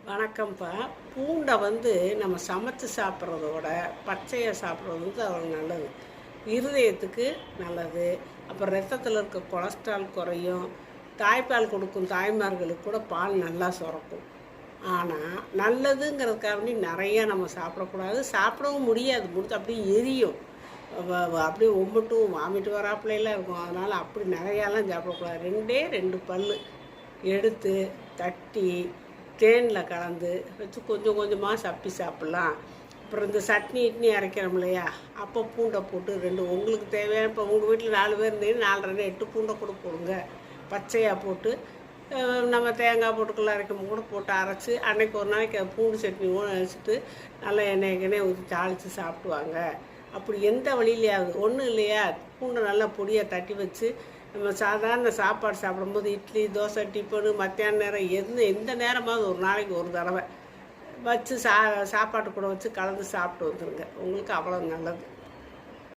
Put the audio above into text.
வணக்கம்ப்பா. பூண்டை நம்ம சமைச்சு சாப்பிட்றதோட பச்சையாக சாப்பிட்றது அவ்வளோ நல்லது. இருதயத்துக்கு நல்லது. அப்புறம் ரத்தத்தில் இருக்க கொலஸ்ட்ரால் குறையும். தாய்ப்பால் கொடுக்கும் தாய்மார்களுக்கு கூட பால் நல்லா சுரக்கும். ஆனால் நல்லதுங்கிறதுக்காக நிறையா நம்ம சாப்பிடக்கூடாது, சாப்பிடவும் முடியாது. அப்படியே எரியும், அப்படியே ஒம்பட்டும் வாமிட்டு வராப்பிலாம் இருக்கும். அதனால் அப்படி நிறையாலாம் சாப்பிடக்கூடாது. ரெண்டே 2 பல் எடுத்து தட்டி தேனில் கலந்து வச்சு கொஞ்சம் கொஞ்சமாக சப்பி சாப்பிட்லாம். அப்புறம் இந்த சட்னி இட்னி அரைக்கிறோம் இல்லையா, அப்போ பூண்டை போட்டு 2 உங்களுக்கு தேவையான, இப்போ உங்கள் வீட்டில் 4 பேர் இருந்தீங்கன்னா 4 8 பூண்டை கூட போடுங்க. பச்சையாக போட்டு நம்ம தேங்காய் போட்டுக்கெல்லாம் அரைக்கும் கூட போட்டு அரைச்சி அன்றைக்கி ஒரு நாளைக்கு பூண்டு சட்னி கூட அரைச்சிட்டு நல்லா எண்ணெய் ஊற்றி தாளித்து சாப்பிடுவாங்க. அப்படி எந்த வழியிலையாவது ஒன்றும் இல்லையா, பூண்டை நல்லா பொடியாக தட்டி வச்சு நம்ம சாதாரண சாப்பாடு சாப்பிடும்போது இட்லி தோசை டிஃபனு மத்தியான நேரம் எந்த நேரமாவது ஒரு நாளைக்கு ஒரு தடவை வச்சு சாப்பாட்டு கூட வச்சு கலந்து சாப்பிட்டு வந்துடுங்க. உங்களுக்கு அவ்வளோ நல்லது.